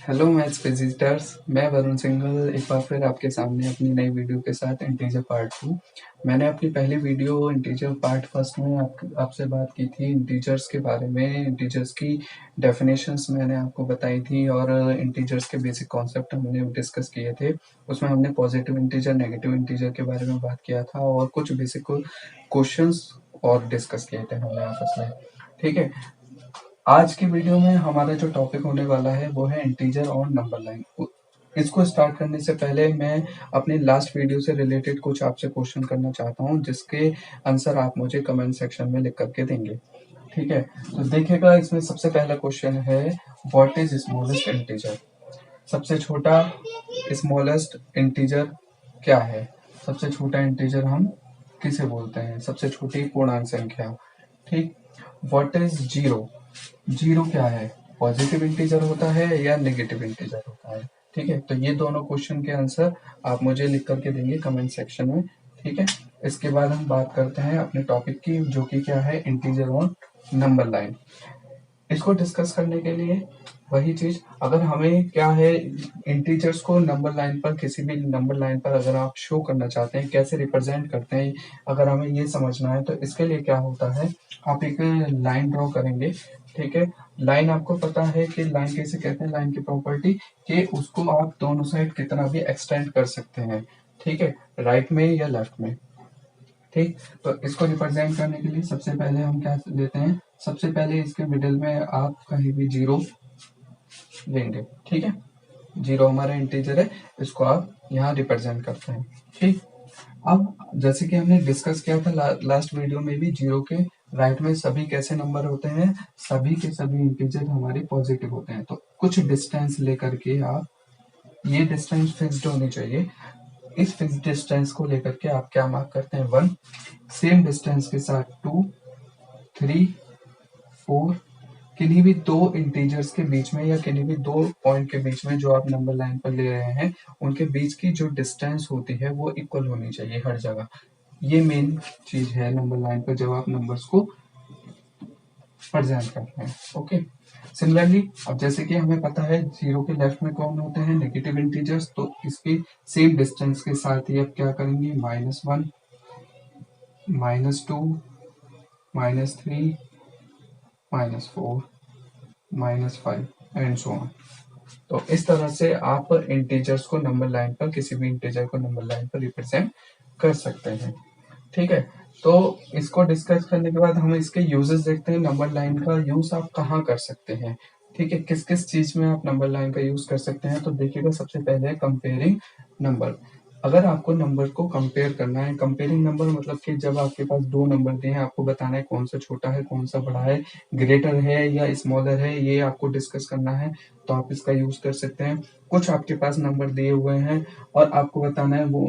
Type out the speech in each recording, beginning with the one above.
Hello maths visitors, मैं वरुण सिंघल एक बार फिर आपके सामने अपनी नई वीडियो के साथ इंटीजर पार्ट 2। मैंने अपनी पहली वीडियो इंटीजर पार्ट फर्स्ट में आपसे बात की थी इंटीजर्स के बारे में। इंटीजर्स की डेफिनेशंस मैंने आपको बताई थी और इंटीजर्स के बेसिक कॉन्सेप्ट हमने डिस्कस किए थे। उसमें हमने पॉजिटिव इंटीजर, नेगेटिव इंटीजर के बारे में बात किया था और कुछ बेसिक क्वेश्चंस और डिस्कस किए थे हमने आपस में। ठीक है, आज की वीडियो में हमारा जो टॉपिक होने वाला है वो है इंटीजर और नंबर लाइन। इसको स्टार्ट करने से पहले मैं अपने लास्ट वीडियो से रिलेटेड कुछ आपसे क्वेश्चन करना चाहता हूँ, जिसके आंसर आप मुझे कमेंट सेक्शन में लिख करके देंगे। ठीक है, तो देखिएगा, इसमें सबसे पहला क्वेश्चन है व्हाट इज स्मॉलेस्ट इंटीजर। सबसे छोटा स्मॉलेस्ट इंटीजर क्या है? सबसे छोटा इंटीजर हम किसे बोलते हैं? सबसे छोटी पूर्णांक संख्या। ठीक। What is zero? जीरो क्या है? पॉजिटिव इंटीजर होता है या नेगेटिव इंटीजर होता है? ठीक है, तो ये दोनों क्वेश्चन के आंसर आप मुझे लिख करके देंगे कमेंट सेक्शन में। ठीक है, इसके बाद हम बात करते हैं अपने टॉपिक की, जो कि क्या है, इंटीजर और नंबर लाइन। इसको डिस्कस करने के लिए वही चीज, अगर हमें क्या है, इंटीजर्स को नंबर लाइन पर, किसी भी नंबर लाइन पर अगर आप शो करना चाहते हैं, कैसे रिप्रेजेंट करते हैं, अगर हमें ये समझना है, तो इसके लिए क्या होता है, आप एक लाइन ड्रॉ करेंगे। ठीक है, लाइन आपको पता है कि लाइन कैसे कहते हैं, लाइन की प्रॉपर्टी कि उसको आप दोनों साइड कितना भी एक्सटेंड कर सकते हैं। ठीक है, राइट में या लेफ्ट में। ठीक, तो इसको रिप्रेजेंट करने के लिए सबसे पहले हम क्या लेते हैं, सबसे पहले इसके मिडिल में आप कहीं भी जीरो लेंगे। ठीक है, जीरो हमारा इंटीजर है, इसको आप यहाँ रिप्रेजेंट करते हैं। ठीक, अब जैसे कि हमने डिस्कस किया था लास्ट वीडियो में भी, जीरो के राइट में सभी कैसे नंबर होते हैं, सभी के सभी इंटीजर हमारे पॉजिटिव होते हैं। तो कुछ डिस्टेंस लेकर के आप, ये डिस्टेंस फिक्स्ड होनी चाहिए, इस फिक्स डिस्टेंस को लेकर के आप क्या मार्क करते हैं, 1। सेम डिस्टेंस के साथ 2, 3, 4, किन्हीं भी दो इंटीजर्स के बीच में या किन्हीं भी दो पॉइंट के बीच में जो आप नंबर लाइन पर ले रहे हैं, उनके बीच की जो डिस्टेंस होती है वो इक्वल होनी चाहिए हर जगह। ये मेन चीज है नंबर लाइन पर जब आप नंबर्स को प्रेजेंट करते हैं। ओके, सिमिलरली अब जैसे कि हमें पता है जीरो के लेफ्ट में कौन होते हैं, नेगेटिव इंटीजर्स, तो इसके सेम डिस्टेंस के साथ ही अब क्या करेंगे, -1, -2, -3, -4, -5 एंड सो ऑन। तो इस तरह से आप इंटीजर्स को नंबर लाइन पर, किसी भी इंटीजर को नंबर लाइन पर रिप्रेजेंट कर सकते हैं। ठीक है, तो इसको डिस्कस करने के बाद हम इसके यूजेस देखते हैं। नंबर लाइन का यूज आप कहाँ कर सकते हैं? ठीक है, किस किस चीज में आप नंबर लाइन का यूज कर सकते हैं? तो देखिएगा, सबसे पहले है कंपेयरिंग नंबर। अगर आपको नंबर को कंपेयर करना है, कंपेयरिंग नंबर मतलब कि जब आपके पास दो नंबर दिए हैं, आपको बताना है कौन सा छोटा है, कौन सा बड़ा है, ग्रेटर है या स्मॉलर है, ये आपको डिस्कस करना है, तो आप इसका यूज कर सकते हैं। कुछ आपके पास नंबर दिए हुए हैं और आपको बताना है वो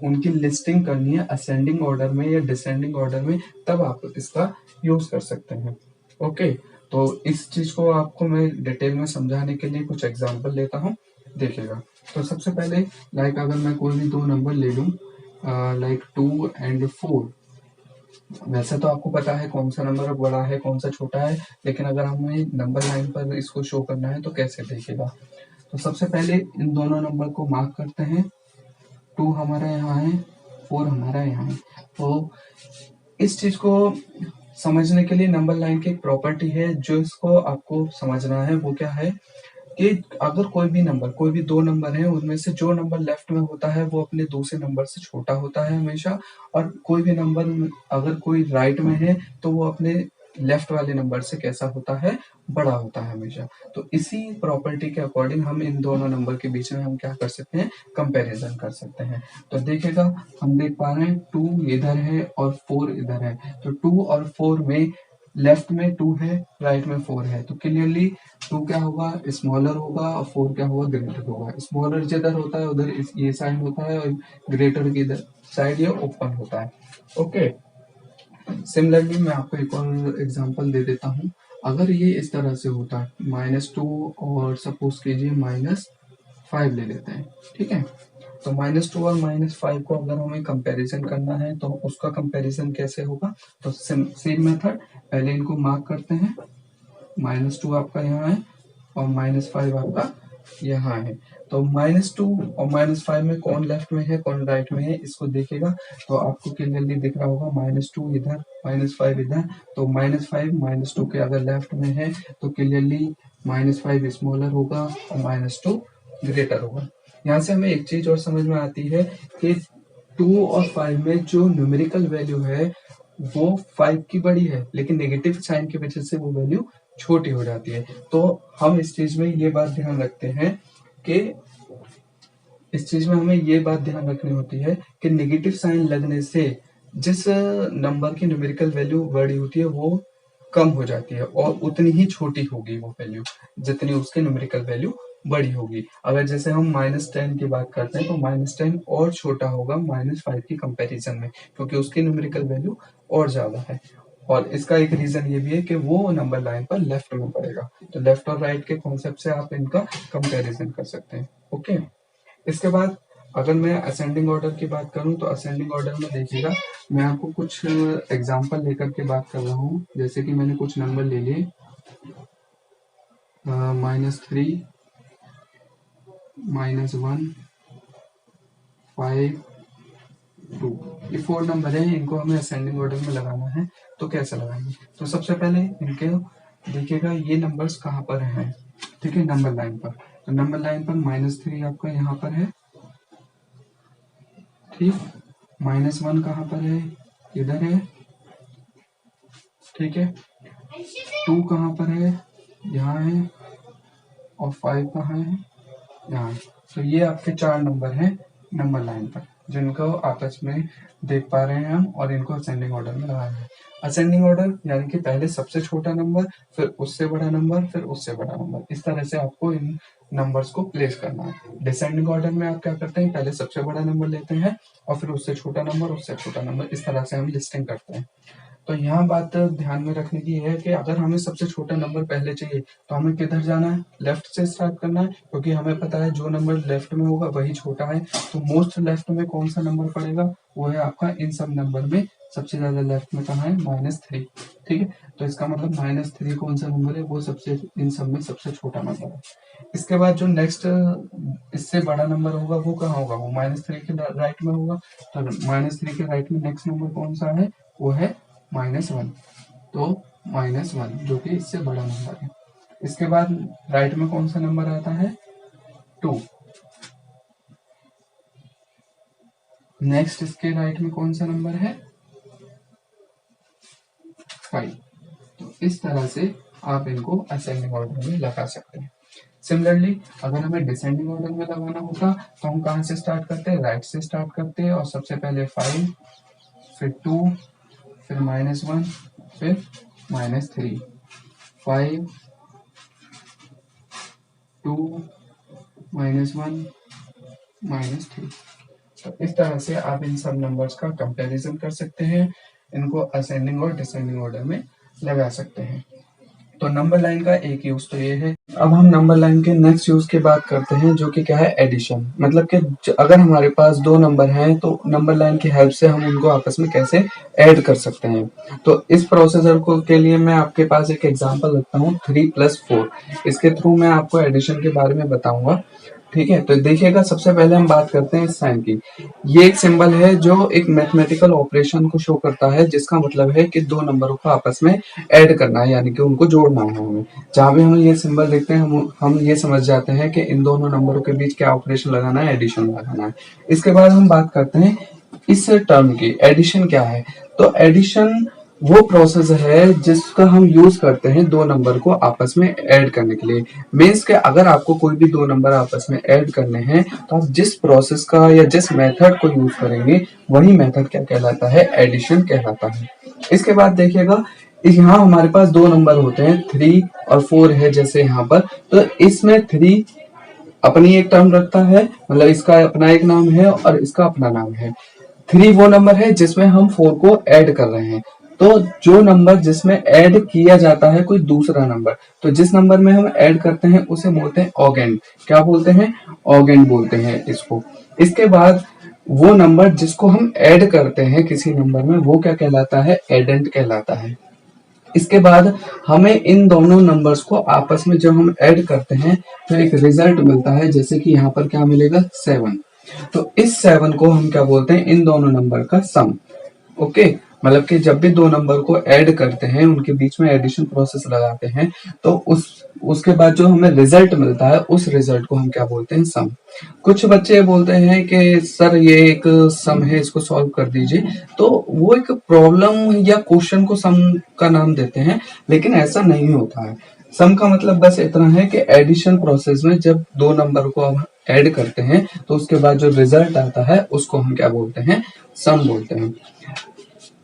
उनकी लिस्टिंग करनी है असेंडिंग ऑर्डर में या डिसेंडिंग ऑर्डर में, तब आप इसका यूज कर सकते हैं। ओके, तो इस चीज को आपको मैं डिटेल में समझाने के लिए कुछ एग्जांपल लेता हूँ, देखिएगा। तो सबसे पहले अगर मैं कोई भी दो नंबर ले लूं, 2 एंड 4, वैसे तो आपको पता है कौन सा नंबर बड़ा है कौन सा छोटा है, लेकिन अगर हमें नंबर लाइन पर इसको शो करना है तो कैसे, देखिएगा। तो सबसे पहले इन दोनों नंबर को मार्क करते हैं। 2 हमारा यहाँ है, 4 हमारा यहाँ है। तो इस चीज को समझने के लिए नंबर लाइन की एक प्रॉपर्टी है जो इसको आपको समझना है, वो क्या है कि अगर कोई भी दो नंबर है, उनमें से जो नंबर लेफ्ट में होता है वो अपने दूसरे नंबर से छोटा होता है हमेशा, और कोई भी नंबर अगर कोई राइट में है तो वो अपने लेफ्ट वाले नंबर से कैसा होता है, बड़ा होता है हमेशा। तो इसी प्रॉपर्टी के अकॉर्डिंग हम इन दोनों नंबर के बीच में हम क्या कर सकते हैं, कंपैरिजन कर सकते हैं। तो देखिएगा, हम देख पा रहे हैं 2 इधर है और 4 इधर है, तो 2 और 4 में लेफ्ट में 2 है, राइट में 4 है, तो क्लियरली 2 क्या होगा, स्मॉलर होगा, और 4 क्या होगा, ग्रेटर होगा। स्मॉलर जिधर होता है उधर ये साइड होता है, और ग्रेटर की इधर साइड ये ओपन होता है। ओके, सिमिलरली मैं आपको एक और एग्जांपल दे देता हूँ। अगर ये इस तरह से होता है, -2 और सपोज कीजिए -5 ले लेते हैं। ठीक है, तो -2 और -5 को अगर हमें कंपैरिजन करना है तो उसका कंपैरिजन कैसे होगा, तो सेम मेथड, पहले इनको मार्क करते हैं। -2 आपका यहाँ है और -5 आपका यहाँ है। तो -2 और -5 में कौन लेफ्ट में है कौन राइट में है इसको देखेगा तो आपको क्लियरली दिख रहा होगा, -2 इधर -5 इधर। तो -5 -2 के अगर लेफ्ट में है तो क्लियरली -5 स्मॉलर होगा और -2 ग्रेटर होगा। यहाँ से हमें एक चीज और समझ में आती है कि 2 और 5 में जो न्यूमेरिकल वैल्यू है वो 5 की बड़ी है, लेकिन नेगेटिव साइन की वजह से वो वैल्यू छोटी हो जाती है। तो हम इस चीज में ये बात ध्यान रखते हैं कि इस चीज में हमें ये बात ध्यान रखनी होती है कि नेगेटिव साइन लगने से जिस नंबर की न्यूमेरिकल वैल्यू बड़ी होती है वो कम हो जाती है और उतनी ही छोटी होगी वो वैल्यू जितनी उसकी न्यूमेरिकल वैल्यू बड़ी होगी। अगर जैसे हम -10 की बात करते हैं तो -10 और छोटा होगा -5 की कंपैरिजन में, क्योंकि उसकी न्यूमेरिकल वैल्यू और ज्यादा है। और इसका एक रीजन ये भी है कि वो नंबर लाइन पर लेफ्ट में पड़ेगा। तो लेफ्ट और राइट के कॉन्सेप्ट से आप इनका कंपैरिजन कर सकते हैं। ओके, इसके बाद अगर मैं असेंडिंग ऑर्डर की बात करूं तो असेंडिंग ऑर्डर में देखिएगा मैं आपको कुछ एग्जांपल लेकर के बात कर रहा हूं। जैसे कि मैंने कुछ नंबर ले लिए, -3, -1, 5, 2, ये 4 नंबर है। इनको हमें असेंडिंग ऑर्डर में लगाना है। तो कैसे लगाएंगे? तो सबसे पहले इनके देखिएगा ये नंबर्स कहाँ पर हैं। ठीक है, नंबर लाइन पर। तो नंबर लाइन पर -3 आपका यहाँ पर है, ठीक। -1 कहाँ पर है? इधर है, ठीक है। 2 कहाँ पर है? यहाँ है। और 5 कहाँ है? यहाँ। तो ये आपके 4 नंबर हैं नंबर लाइन पर, जिनको आपस में देख पा रहे हैं हम, और इनको असेंडिंग ऑर्डर में लगाना है। असेंडिंग ऑर्डर यानी कि पहले सबसे छोटा नंबर, फिर उससे बड़ा नंबर, फिर उससे बड़ा नंबर, इस तरह से आपको इन नंबर्स को प्लेस करना है। डिसेंडिंग ऑर्डर में आप क्या करते हैं, पहले सबसे बड़ा नंबर लेते हैं और फिर उससे छोटा नंबर, उससे छोटा नंबर, इस तरह से हम लिस्टिंग करते हैं। तो यहाँ बात ध्यान में रखने की है कि अगर हमें सबसे छोटा नंबर पहले चाहिए तो हमें किधर जाना है? लेफ्ट से स्टार्ट करना है, क्योंकि हमें पता है जो नंबर लेफ्ट में होगा वही छोटा है। तो मोस्ट लेफ्ट में कौन सा नंबर पड़ेगा? वो है आपका इन सब नंबर में सबसे ज्यादा लेफ्ट में कहाँ है? -3। ठीक है, तो इसका मतलब -3 कौन सा नंबर है? वो सबसे इन सब में सबसे छोटा नंबर है। इसके बाद जो नेक्स्ट इससे बड़ा नंबर होगा वो कहाँ होगा? वो -3 के राइट में होगा। तो -3 के राइट में नेक्स्ट नंबर कौन सा है? वो है -1। तो -1 जो कि इससे बड़ा नंबर है। इसके बाद राइट में कौन सा नंबर आता है? 2। नेक्स्ट इसके राइट में कौन सा नंबर है? 5। तो इस तरह से आप इनको असेंडिंग ऑर्डर में लगा सकते हैं। सिमिलरली अगर हमें डिसेंडिंग ऑर्डर में लगाना होता तो हम कहाँ से स्टार्ट करते हैं? राइट से स्टार्ट करते हैं, और सबसे पहले 5, फिर 2, फिर -1, फिर -3, 5, 2, -1, -3। तो इस तरह से आप इन सब नंबर्स का कंपैरिजन कर सकते हैं, इनको असेंडिंग और डिसेंडिंग ऑर्डर में लगा सकते हैं। तो नंबर लाइन का एक यूज तो ये है। अब हम नंबर लाइन के नेक्स्ट यूज की बात करते हैं, जो कि क्या है? एडिशन। मतलब कि अगर हमारे पास 2 नंबर हैं तो नंबर लाइन की हेल्प से हम उनको आपस में कैसे ऐड कर सकते हैं। तो इस प्रोसेसर को के लिए मैं आपके पास एक एग्जांपल रखता हूँ, 3+4। इसके थ्रू मैं आपको एडिशन के बारे में बताऊंगा। ठीक है, तो देखिएगा सबसे पहले हम बात करते हैं साइन की। ये एक सिंबल है जो एक मैथमेटिकल ऑपरेशन को शो करता है, जिसका मतलब है कि 2 नंबरों को आपस में ऐड करना है, यानी कि उनको जोड़ना है हमें। जहां भी हम ये सिंबल देखते हैं हम ये समझ जाते हैं कि इन दोनों नंबरों के बीच क्या ऑपरेशन लगाना है? एडिशन लगाना है। इसके बाद हम बात करते हैं इस टर्म की, एडिशन क्या है? तो एडिशन वो प्रोसेस है जिसका हम यूज करते हैं 2 नंबर को आपस में ऐड करने के लिए। मीन्स के अगर आपको कोई भी 2 नंबर आपस में ऐड करने हैं तो आप जिस प्रोसेस का या जिस मेथड को यूज करेंगे वही मेथड क्या कहलाता है? एडिशन कहलाता है। इसके बाद देखिएगा यहाँ हमारे पास 2 नंबर होते हैं, 3 और 4 है जैसे यहाँ पर। तो इसमें 3 अपनी एक टर्म रखता है, मतलब इसका अपना एक नाम है और इसका अपना नाम है। 3 वो नंबर है जिसमें हम 4 को ऐड कर रहे हैं। तो जो नंबर जिसमें ऐड किया जाता है कोई दूसरा नंबर, तो जिस नंबर में हम ऐड करते हैं उसे बोलते हैं ऑगेंड। क्या बोलते हैं? ऑगेंड बोलते हैं इसको। इसके बाद वो नंबर जिसको हम ऐड करते हैं किसी नंबर में वो क्या कहलाता है? एडेंट कहलाता है। इसके बाद हमें इन दोनों नंबर्स को आपस में जब हम ऐड करते हैं तो एक रिजल्ट मिलता है, जैसे कि यहाँ पर क्या मिलेगा 7। तो इस 7 को हम क्या बोलते हैं, इन दोनों नंबर का सम। ओके, मतलब कि जब भी दो नंबर को ऐड करते हैं, उनके बीच में एडिशन प्रोसेस लगाते हैं, तो उसके बाद जो हमें रिजल्ट मिलता है उस रिजल्ट को हम क्या बोलते हैं, सम। कुछ बच्चे बोलते हैं कि सर ये एक सम है, इसको सॉल्व कर दीजिए, तो वो एक प्रॉब्लम या क्वेश्चन को सम का नाम देते हैं, लेकिन ऐसा नहीं होता है। सम का मतलब बस इतना है कि एडिशन प्रोसेस में जब दो नंबर को हम ऐड करते हैं तो उसके बाद जो रिजल्ट आता है उसको हम क्या बोलते हैं, सम बोलते हैं।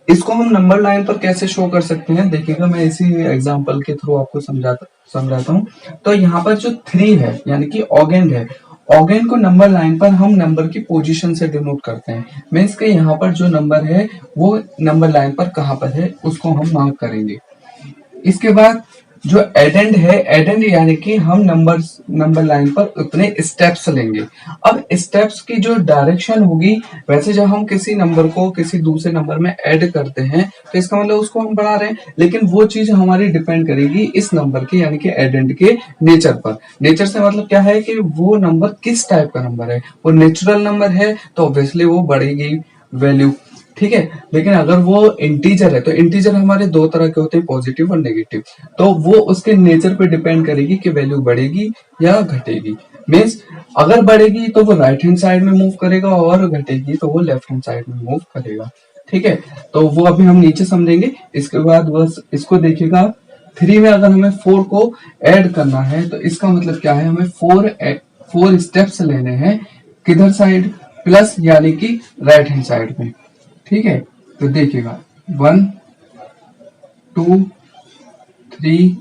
इसको हम नंबर लाइन पर कैसे शो कर सकते हैं, देखिएगा मैं इसी एग्जांपल के थ्रू आपको समझाता हूँ। तो यहाँ पर जो 3 है यानी कि ऑगेंड है, ऑगेंड को नंबर लाइन पर हम नंबर की पोजीशन से डिनोट करते हैं। मीन्स के यहाँ पर जो नंबर है वो नंबर लाइन पर कहाँ पर है उसको हम मार्क करेंगे। इसके बाद जो एडेंड है, एडेंड यानी कि हम नंबर लाइन पर उतने स्टेप्स लेंगे। अब स्टेप्स की जो डायरेक्शन होगी, वैसे जब हम किसी नंबर को किसी दूसरे नंबर में ऐड करते हैं तो इसका मतलब उसको हम बढ़ा रहे हैं, लेकिन वो चीज हमारी डिपेंड करेगी इस नंबर के यानी कि एडेंड के नेचर पर। नेचर से मतलब क्या है कि वो नंबर किस टाइप का नंबर है। वो नेचुरल नंबर है तो ऑब्वियसली वो बढ़ेगी वैल्यू, ठीक है। लेकिन अगर वो इंटीजर है, तो इंटीजर हमारे दो तरह के होते हैं, पॉजिटिव और नेगेटिव, तो वो उसके नेचर पे डिपेंड करेगी कि वैल्यू बढ़ेगी या घटेगी। मीन्स अगर बढ़ेगी तो वो राइट हैंड साइड में मूव करेगा और घटेगी तो वो लेफ्ट हैंड साइड में मूव करेगा, ठीक है। तो वो अभी हम नीचे समझेंगे। इसके बाद बस इसको देखिएगा, 3 में अगर हमें 4 को ऐड करना है तो इसका मतलब क्या है, हमें 4 स्टेप्स लेने हैं। किधर साइड, प्लस यानी कि राइट हैंड साइड में, ठीक है। तो देखिएगा 1 2 3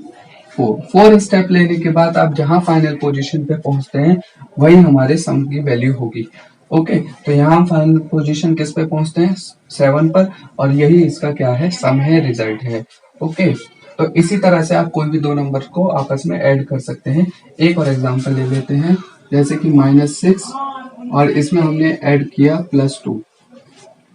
4 स्टेप लेने के बाद आप जहां फाइनल पोजीशन पे पहुंचते हैं वही हमारे सम की वैल्यू होगी। ओके, तो यहाँ हम फाइनल पोजीशन किस पे पहुंचते हैं, 7 पर, और यही इसका क्या है, सम है, रिजल्ट है। ओके, तो इसी तरह से आप कोई भी दो नंबर को आपस में ऐड कर सकते हैं। एक और एग्जांपल ले लेते हैं, जैसे कि -6 और इसमें हमने ऐड किया +2,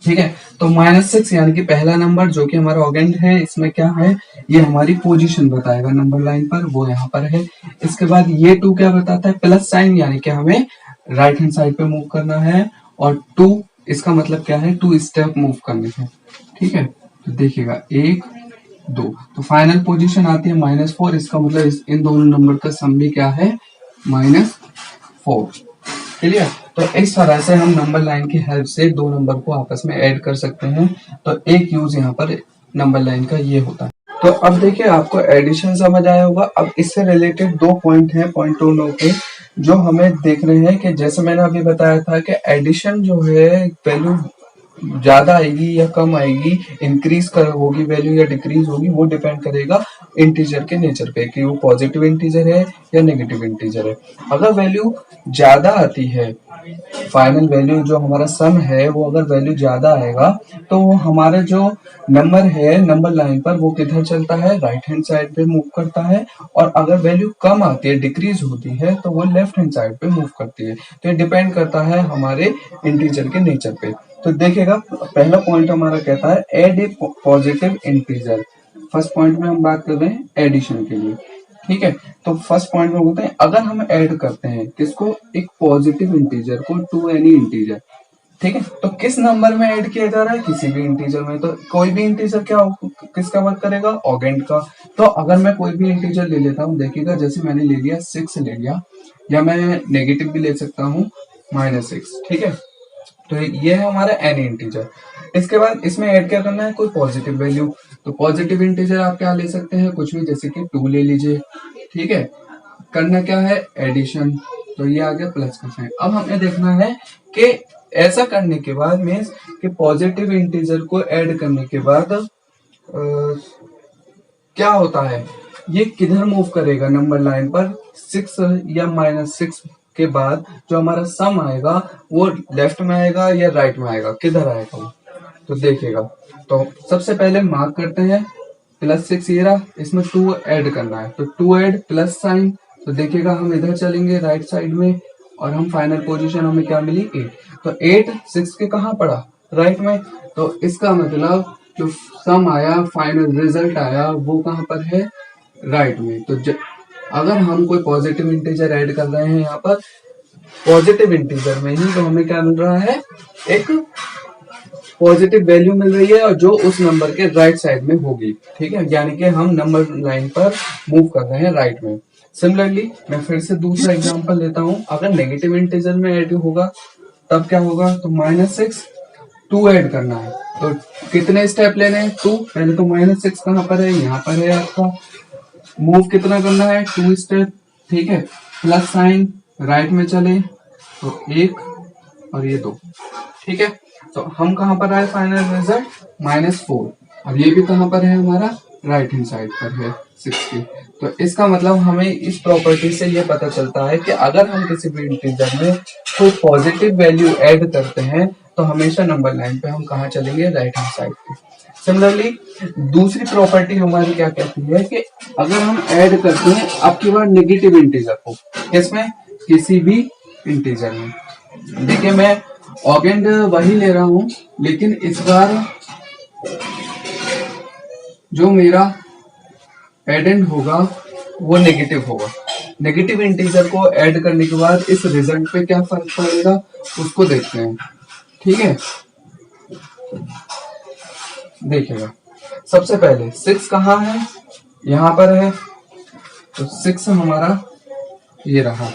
ठीक है। तो -6 यानी कि पहला नंबर जो कि हमारा ऑगेंड है, इसमें क्या है, ये हमारी पोजीशन बताएगा नंबर लाइन पर, वो यहाँ पर है। इसके बाद ये 2 क्या बताता है, प्लस साइन, यानी कि हमें राइट हैंड साइड पे मूव करना है, और 2 इसका मतलब क्या है, 2 स्टेप मूव करने हैं, ठीक है। तो देखिएगा 1 2, तो फाइनल पोजीशन आती है -4, इसका मतलब इन दोनों नंबर का सम भी क्या है, -4, क्लियर। तो इस तरह से हम नंबर लाइन की हेल्प से दो नंबर को आपस में ऐड कर सकते हैं। तो एक यूज यहाँ पर नंबर लाइन का ये होता है। तो अब देखिए आपको एडिशन समझ आया होगा। अब इससे रिलेटेड 2 पॉइंट हैं, पॉइंट 2 नो के, जो हमें देख रहे हैं कि जैसे मैंने अभी बताया था कि एडिशन जो है वैल्यू ज्यादा आएगी या कम आएगी, इंक्रीज कर होगी वैल्यू या डिक्रीज होगी, वो डिपेंड करेगा इंटीजर के नेचर पे कि वो पॉजिटिव इंटीजर है या नेगेटिव इंटीजर है। अगर वैल्यू ज्यादा आती है, फाइनल वैल्यू जो हमारा सम है वो अगर वैल्यू ज्यादा आएगा तो वो हमारा जो नंबर है नंबर लाइन पर वो किधर चलता है, राइट हैंड साइड पे मूव करता है। और अगर वैल्यू कम आती है, डिक्रीज होती है, तो वो लेफ्ट हैंड साइड पे मूव करती है। तो ये डिपेंड करता है हमारे इंटीजर के नेचर पे। तो देखिएगा पहला पॉइंट हमारा कहता है एड ए पॉजिटिव इंटीजर। फर्स्ट पॉइंट में हम बात कर रहे हैं एडिशन के लिए, ठीक है। तो फर्स्ट पॉइंट में बोलते हैं अगर हम ऐड करते हैं किसको, एक पॉजिटिव इंटीजर को टू एनी इंटीजर, ठीक है। तो किस नंबर में ऐड किया जा रहा है, किसी भी इंटीजर में। तो कोई भी इंटीजर क्या किसका वर्क करेगा, ऑगेंड का। तो अगर मैं कोई भी इंटीजर ले लेता हूँ, देखिएगा जैसे मैंने ले लिया 6 ले लिया, या मैं नेगेटिव भी ले सकता हूँ -6, ठीक है। तो ये है हमारा एनी इंटीजर। इसके बाद इसमें ऐड क्या करना है, कोई पॉजिटिव वैल्यू। तो पॉजिटिव इंटीजर आप क्या ले सकते हैं, कुछ भी, जैसे कि 2 ले लीजिए, ठीक है। करना क्या है, एडिशन, तो ये आ गया प्लस का साइन। अब हमें देखना है कि ऐसा करने के बाद मीन्स कि पॉजिटिव इंटीजर को ऐड करने के बाद क्या होता है, ये किधर मूव करेगा नंबर लाइन पर, 6 या -6 के बाद जो हमारा सम आएगा वो लेफ्ट में आएगा या राइट में आएगा, किधर आएगा वो। तो देखिएगा, तो सबसे पहले मार्क करते हैं +6 ये रहा, इसमें 2 ऐड करना है, तो 2 ऐड प्लस साइन। तो देखिएगा हम इधर चलेंगे राइट साइड में, और हम फाइनल पोजीशन हमें क्या मिली, 8। तो 8 6 के कहाँ पड़ा, राइट में। तो इसका मतलब जो सम आया, फाइनल रिजल्ट आया, वो कहाँ पर है, राइट में। तो अगर हम कोई पॉजिटिव इंटीजर ऐड कर रहे हैं यहाँ पर पॉजिटिव इंटीजर में ही, तो हमें क्या मिल रहा है, एक पॉजिटिव वैल्यू मिल रही है और जो उस नंबर के राइट साइड में होगी। ठीक है, यानी कि हम नंबर लाइन पर मूव कर रहे हैं राइट में। सिमिलरली मैं फिर से दूसरा एग्जांपल लेता हूं, अगर नेगेटिव इंटीजर में ऐड होगा तब क्या होगा, तो -6 2 ऐड करना है, तो कितने स्टेप लेने हैं, 2। पहले तो -6 कहाँ पर है, यहाँ पर है आपका, मूव कितना करना है, 2 स्टेप। ठीक है, प्लस साइन राइट में चले तो 1 और ये 2। ठीक है, तो हम कहां पर आए, फाइनल रिजल्ट -4। अब ये भी कहां पर है, हमारा राइट हैंड साइड पर है 60। तो इसका मतलब हमें इस प्रॉपर्टी से ये पता चलता है कि अगर हम किसी भी इंटीजर में कोई पॉजिटिव वैल्यू ऐड करते हैं तो हमेशा नंबर लाइन पे हम कहाँ चलेंगे, राइट हैंड साइड पे। सिमिलरली दूसरी प्रॉपर्टी हमारी क्या कहती है कि अगर हम ऐड करते हैं अब की बार नेगेटिव इंटीजर को, इसमें किसी भी इंटीजर में, देखिए मैं ऑगेंड वही ले रहा हूं, लेकिन इस बार जो मेरा एडेंड होगा वो नेगेटिव होगा। नेगेटिव इंटीजर को ऐड करने के बाद इस रिजल्ट पे क्या फर्क पड़ेगा उसको देखते हैं। ठीक है, देखिएगा, सबसे पहले 6 कहाँ है, यहां पर है, तो 6 हमारा ये रहा,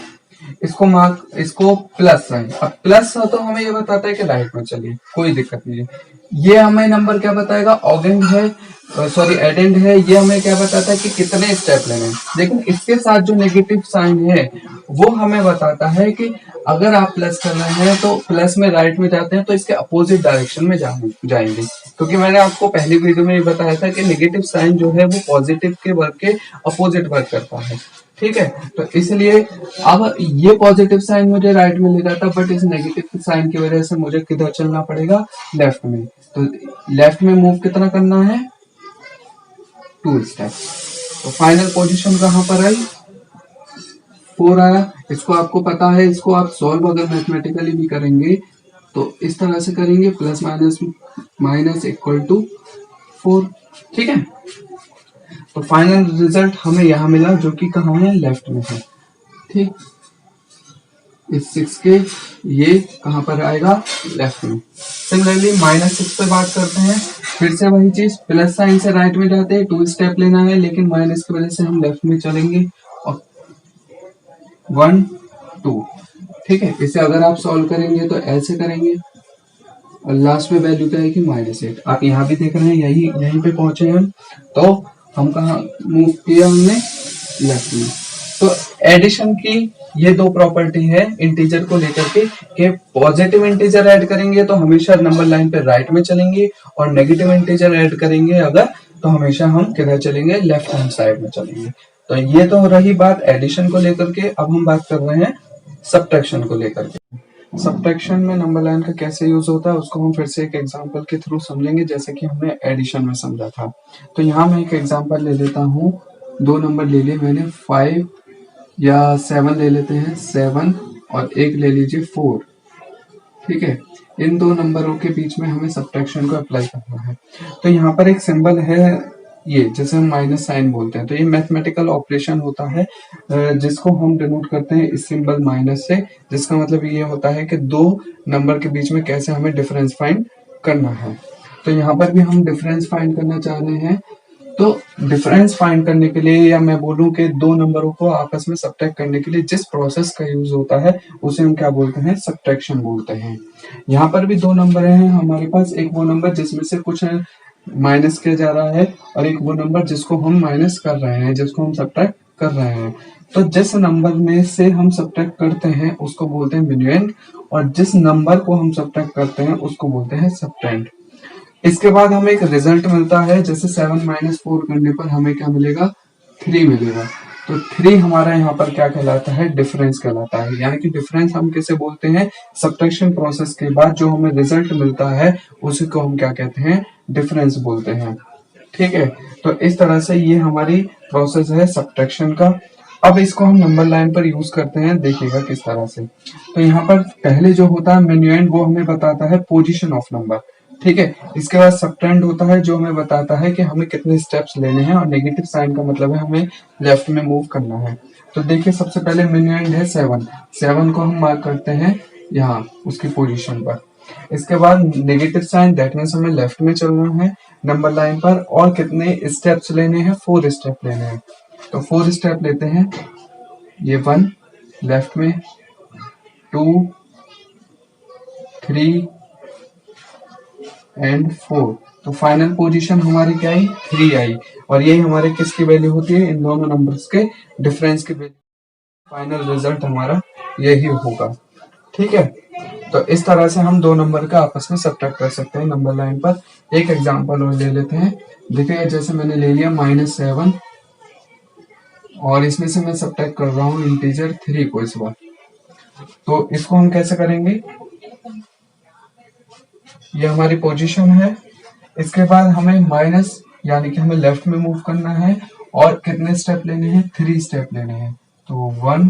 इसको प्लस है। अब प्लस हो तो हमें ये बताता है कि राइट में चलिए, कोई दिक्कत नहीं है। ये हमें नंबर क्या बताएगा, ऑगेंड है, सॉरी एडेंड है, ये हमें क्या बताता है कि कितने स्टेप लेने हैं। लेकिन इसके साथ जो नेगेटिव साइन है वो हमें बताता है कि अगर आप प्लस कर रहे हैं तो प्लस में राइट में जाते हैं तो इसके अपोजिट डायरेक्शन में जाएंगे, क्योंकि मैंने आपको पहली वीडियो में ये बताया था कि नेगेटिव साइन जो है वो पॉजिटिव के वर्क के अपोजिट वर्क करता है। ठीक है, तो इसलिए अब ये पॉजिटिव साइन मुझे राइट में ले जाता, बट इस नेगेटिव साइन की वजह से मुझे किधर चलना पड़ेगा, लेफ्ट में। तो लेफ्ट में मूव कितना करना है, 2 स्टेप। तो फाइनल पोजीशन कहां पर आई, 4 आया। इसको आपको पता है, इसको आप सॉल्व अगर मैथमेटिकली भी करेंगे तो इस तरह से करेंगे, प्लस माइनस इक्वल टू 4। ठीक है, तो फाइनल रिजल्ट हमें यहां मिला जो कि कहाँ है, लेफ्ट में है। ठीक, इस 6 के ये कहां पर आएगा, लेफ्ट में। सिमिलरली -6 पे बात करते हैं, फिर से वही चीज, प्लस साइन से राइट में जाते हैं, 2 स्टेप लेना है, लेकिन माइनस की वजह से हम लेफ्ट में चलेंगे और 1 2। ठीक है, इसे अगर आप सॉल्व करेंगे तो ऐसे करेंगे और लास्ट में वैल्यू क्या है कि -8। आप यहाँ भी देख रहे हैं, यहीं पे पहुंचे हम, तो हम कहा मूव किया हमने, लेफ्ट में। तो एडिशन की ये 2 प्रॉपर्टी है इंटीजर को लेकर के, कि पॉजिटिव इंटीजर ऐड करेंगे तो हमेशा नंबर लाइन पे राइट में चलेंगे, और नेगेटिव इंटीजर ऐड करेंगे अगर, तो हमेशा हम किधर चलेंगे, लेफ्ट हैंड साइड में चलेंगे। तो ये तो रही बात एडिशन को लेकर के। अब हम बात कर रहे हैं सब्ट्रैक्शन को लेकर के। सब्ट्रैक्शन में नंबर लाइन का कैसे यूज होता है उसको हम फिर से एक एग्जांपल के थ्रू समझेंगे, जैसे कि हमने एडिशन में समझा था। तो यहाँ मैं एक एग्जांपल ले लेता हूँ, 2 नंबर ले लिए मैंने, 5 या 7 ले लेते हैं, 7 और एक ले लीजिए 4। ठीक है, इन 2 नंबरों के बीच में हमें सब्ट्रैक्शन को अप्लाई करना है। तो यहाँ पर एक सिंबल है, ये जैसे हम माइनस साइन बोलते हैं, तो ये मैथमेटिकल ऑपरेशन होता है जिसको हम डिनोट करते हैं इस सिंबल माइनस से, जिसका मतलब ये होता है कि 2 नंबर के बीच में कैसे हमें डिफरेंस फाइंड करना है। तो यहाँ पर भी हम डिफरेंस फाइंड करना चाह रहे हैं, तो डिफरेंस फाइंड करने के लिए, या मैं बोलूं कि 2 नंबरों को आपस में सब्ट्रैक्ट करने के लिए जिस प्रोसेस का यूज होता है उसे हम क्या बोलते हैं, सब्ट्रैक्शन बोलते हैं। यहाँ पर भी 2 नंबर हैं हमारे पास, एक वो नंबर जिसमें से कुछ माइनस किया जा रहा है, और एक वो नंबर जिसको हम माइनस कर रहे हैं, जिसको हम सब्ट्रैक्ट कर रहे हैं। तो जिस नंबर में से हम सब्ट्रैक्ट करते हैं उसको बोलते हैं मिन्युएंड, और जिस नंबर को हम सब्ट्रैक्ट करते हैं उसको बोलते हैं सब्ट्रैंड। इसके बाद हमें एक रिजल्ट मिलता है, जैसे 7 - 4 करने पर हमें क्या मिलेगा, 3 मिलेगा। तो 3 हमारा यहाँ पर क्या कहलाता है, डिफरेंस कहलाता है। यानी कि डिफरेंस हम किसे बोलते हैं, सब्ट्रैक्शन प्रोसेस के बाद जो हमें रिजल्ट मिलता है उसी को हम क्या कहते हैं, डिफरेंस बोलते हैं। ठीक है, तो इस तरह से ये हमारी प्रोसेस है सब्ट्रैक्शन का। अब इसको हम नंबर लाइन पर यूज करते हैं, देखिएगा किस तरह से। तो यहाँ पर पहले जो होता है मिन्युएंड, वो हमें बताता है पोजीशन ऑफ नंबर। ठीक है। इसके बाद सबट्रेंड होता है जो हमें बताता है कि हमें कितने स्टेप्स लेने हैं, और नेगेटिव साइन का मतलब है हमें लेफ्ट में मूव करना है। तो देखिए सबसे पहले मिन एंड है 7, 7 को हम मार्क करते हैं यहाँ उसकी पोजीशन पर। इसके बाद नेगेटिव साइन, दैट मीन्स हमें लेफ्ट में चलना है नंबर लाइन पर, और कितने स्टेप्स लेने हैं, 4 स्टेप लेने हैं। तो 4 स्टेप लेते हैं, ये 1 लेफ्ट में, 2, 3 एंड 4। तो फाइनल पोजीशन हमारी क्या आई, 3 आई, और यही हमारे किसकी वैल्यू होती है, इन दोनों नंबर्स के डिफरेंस की वैल्यू। फाइनल रिजल्ट हमारा यही होगा। ठीक है। तो इस तरह से हम दो नंबर का आपस में सब्ट्रैक्ट कर सकते हैं नंबर लाइन पर। एक एग्जांपल और ले लेते हैं। देखिए जैसे मैंने ले लिया -7, और इसमें से मैं सब्ट्रैक्ट कर रहा हूँ इंटीजर 3 को इस बार। तो इसको हम कैसे करेंगे, ये हमारी पोजीशन है। इसके बाद हमें माइनस, यानी कि हमें लेफ्ट में मूव करना है, और कितने स्टेप लेने हैं, 3 स्टेप लेने हैं। तो 1,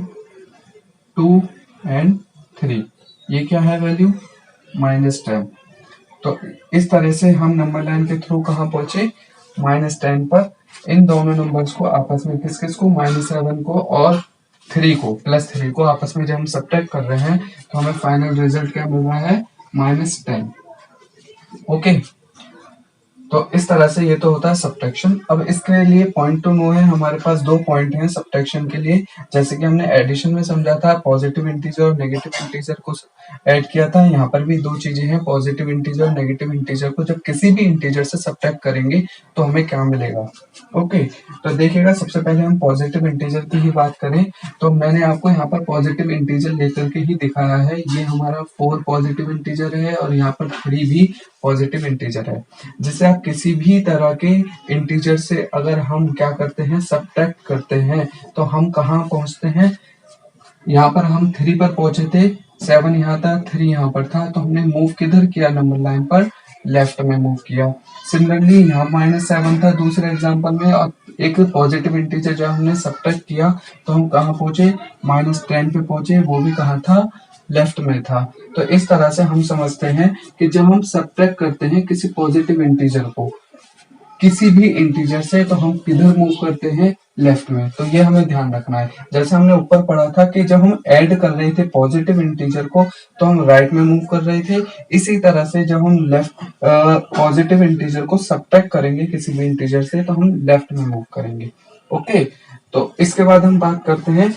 2 एंड 3। ये क्या है वैल्यू, -10। तो इस तरह से हम नंबर लाइन के थ्रू कहाँ पहुंचे, -10 पर। इन दोनों नंबर्स को आपस में, किस किस को, -7 को और 3 को, +3 को आपस में जब हम सब्ट्रैक्ट कर रहे हैं तो हमें फाइनल रिजल्ट क्या मिल रहा है, -10। ओके। तो इस तरह से ये तो होता है सब्ट्रैक्शन। अब इसके लिए पॉइंट टू नो है, हमारे पास 2 पॉइंट हैं सब्ट्रैक्शन के लिए। जैसे कि हमने एडिशन में समझा था, पॉजिटिव इंटीजर और नेगेटिव इंटीजर को ऐड किया था। यहाँ पर भी 2 चीजें हैं, पॉजिटिव इंटीजर और नेगेटिव इंटीजर को जब किसी भी इंटीजर से सब्ट्रैक्ट करेंगे तो हमें क्या मिलेगा। ओके। तो देखिएगा सबसे पहले हम पॉजिटिव इंटीजर की ही बात करें, तो मैंने आपको यहाँ पर पॉजिटिव इंटीजर लेकर के ही दिखाया है। ये हमारा 4 पॉजिटिव इंटीजर है, और यहाँ पर 3 भी पॉजिटिव इंटीजर है। जिसे आप किसी भी तरह के इंटीजर से अगर हम क्या करते हैं, सब्ट्रैक्ट करते हैं, तो हम कहाँ पहुंचते हैं, यहाँ पर हम 3 पर पहुंचे थे, 7 यहाँ था, 3 यहाँ पर था, तो हमने मूव किधर किया, नंबर लाइन पर लेफ्ट में मूव किया। सिमिलरली यहाँ -7 था दूसरे एग्जांपल में, और एक पॉजिटिव इंटीजर जब हमने सब्ट्रैक्ट किया तो हम कहाँ पहुंचे, -10 पे पहुंचे, वो भी कहाँ था, लेफ्ट में था। तो इस तरह से हम समझते हैं कि जब हम सब्ट्रैक्ट करते हैं किसी पॉजिटिव इंटीजर को किसी भी इंटीजर से, तो हम किधर मूव करते हैं, लेफ्ट में। तो ये हमें ध्यान रखना है। जैसे हमने ऊपर पढ़ा था कि जब हम ऐड कर रहे थे पॉजिटिव इंटीजर को तो हम राइट में मूव कर रहे थे, इसी तरह से जब हम लेफ्ट पॉजिटिव इंटीजर को सब्ट्रैक्ट करेंगे किसी भी इंटीजर से तो हम लेफ्ट में मूव करेंगे। ओके। तो इसके बाद हम बात करते हैं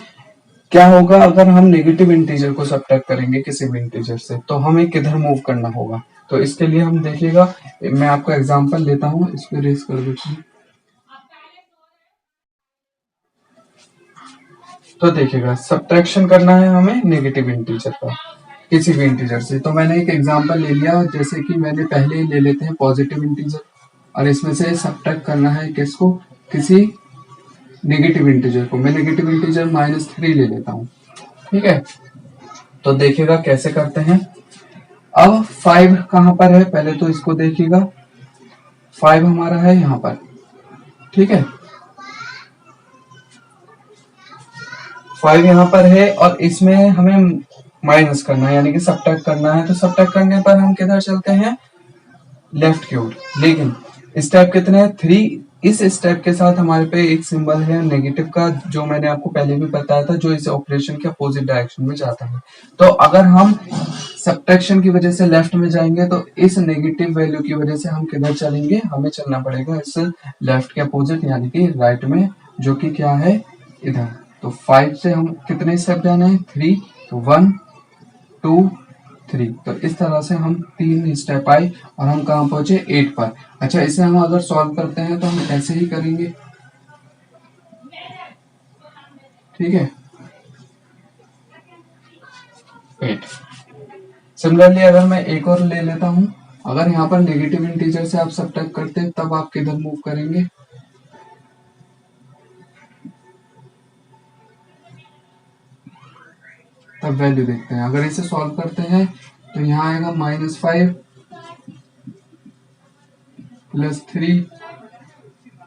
क्या होगा अगर हम नेगेटिव इंटीजर को सब्ट्रैक्ट करेंगे किसी भी इंटीजर से, तो हमें किधर मूव करना होगा। तो इसके लिए हम देखिएगा, मैं आपको एग्जांपल लेता हूं, इसको रेस कर दीजिए। तो देखिएगा सब्ट्रैक्शन करना है हमें नेगेटिव इंटीजर का किसी भी इंटीजर से। तो मैंने एक एग्जांपल ले लिया, जैसे कि मैंने पहले ही ले लेते हैं पॉजिटिव इंटीजर, और इसमें से सब्ट्रैक्ट करना है किसको, किसी नेगेटिव इंटीजर को। मैं नेगेटिव इंटीजर -3 ले लेता हूँ। ठीक है। तो देखिएगा कैसे करते हैं। अब 5 कहां पर है, पहले तो इसको देखिएगा, 5 हमारा है यहां पर। ठीक है, 5 यहां पर है, और इसमें हमें माइनस करना है, यानी कि सब्ट्रैक्ट करना है। तो सब्ट्रैक्ट करने पर हम किधर चलते हैं, लेफ्ट की ओर। लेकिन स्टेप कितने हैं, 3। इस स्टेप के साथ हमारे पे एक सिंबल है नेगेटिव का, जो मैंने आपको पहले भी बताया था, जो इस ऑपरेशन के अपोजिट डायरेक्शन में जाता है। तो अगर हम सब्ट्रैक्शन की वजह से लेफ्ट में जाएंगे तो इस नेगेटिव वैल्यू की वजह से हम किधर चलेंगे, हमें चलना पड़ेगा इस लेफ्ट के अपोजिट, यानी कि राइट में, जो कि क्या है, इधर। तो 5 से हम कितने स्टेप जाना है, 3। तो 1, 2, 3। तो इस तरह से हम 3 स्टेप आए, और हम कहाँ पहुंचे, 8 पर। अच्छा, इसे हम अगर सॉल्व करते हैं तो हम ऐसे ही करेंगे। ठीक है, 8। सिमिलरली अगर मैं एक और ले लेता हूं, अगर यहाँ पर नेगेटिव इंटीजर से आप सब्ट्रैक्ट करते हैं तब आप किधर मूव करेंगे, तब वैल्यू देखते हैं। अगर इसे सॉल्व करते हैं तो यहाँ आएगा -5 + 3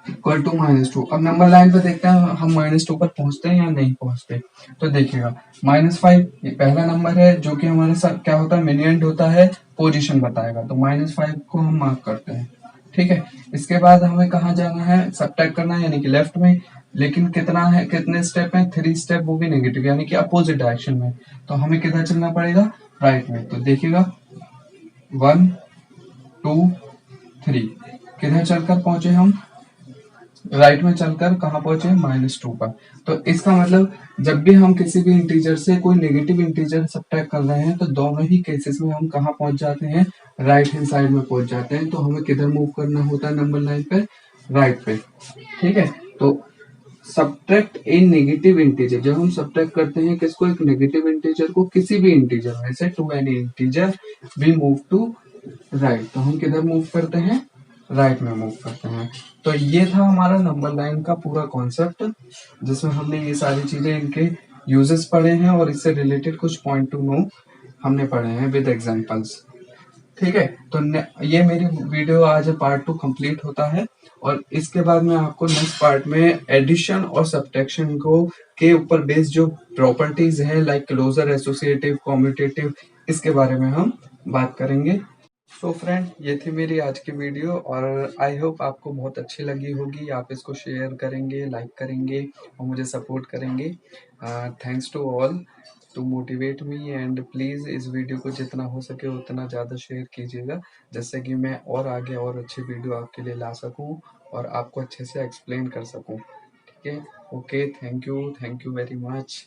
= -2। अब नंबर लाइन पे देखते हैं हम -2 पर पहुंचते हैं या नहीं पहुंचते। तो देखिएगा -5 ये पहला नंबर है, जो कि हमारे साथ क्या होता है, मिनिएंड होता है पोजीशन बताएगा, तो -5 को हम मार्क करते हैं। ठीक है, इसके बाद हमें कहाँ जाना है, सबट्रैक्ट करना है, यानी कि लेफ्ट में। लेकिन कितना है, कितने स्टेप हैं, 3 स्टेप, वो भी नेगेटिव यानी कि अपोजिट डायरेक्शन में। तो हमें किधर चलना पड़ेगा, राइट में। तो देखिएगा 1 2 3, किधर चलकर पहुंचे हम, राइट में चलकर कहाँ पहुंचे, -2 पर। तो इसका मतलब जब भी हम किसी भी इंटीजर से कोई नेगेटिव इंटीजर सब्ट्रैक्ट कर रहे हैं, तो दोनों ही केसेस में हम कहाँ पहुंच जाते हैं, राइट हैंड साइड में पहुंच जाते हैं। तो हमें किधर मूव करना होता है नंबर लाइन पे, राइट पे। ठीक है, तो सब्ट्रैक्ट ए नेगेटिव इंटीजर, जब हम सब्ट्रैक्ट करते हैं किसको, एक नेगेटिव इंटीजर को, किसी भी इंटीजर में से, to any integer we move to right. तो हम किधर मूव करते हैं, राइट में मूव करते हैं। तो ये था हमारा नंबर लाइन का पूरा कॉन्सेप्ट, जिसमें हमने ये सारी चीजें, इनके यूजेस पढ़े हैं और इससे रिलेटेड कुछ पॉइंट टू नो हमने पढ़े हैं विद एग्जांपल्स। ठीक है, तो ये मेरी वीडियो आज पार्ट 2 कंप्लीट होता है, और इसके बाद मैं आपको नेक्स्ट पार्ट में एडिशन और सब्ट्रैक्शन को के ऊपर बेस्ड जो प्रॉपर्टीज है, लाइक क्लोजर, एसोसिएटिव, कॉम्यूटेटिव, इसके बारे में हम बात करेंगे। सो फ्रेंड, ये थी मेरी आज की वीडियो, और आई होप आपको बहुत अच्छी लगी होगी। आप इसको शेयर करेंगे, लाइक करेंगे और मुझे सपोर्ट करेंगे। Thanks to all to motivate me, and please इस वीडियो को जितना हो सके उतना ज़्यादा शेयर कीजिएगा, जिससे कि मैं और आगे और अच्छी वीडियो आपके लिए ला सकूं और आपको अच्छे से एक्सप्लेन कर सकूं। ठीक है, okay, thank you very much.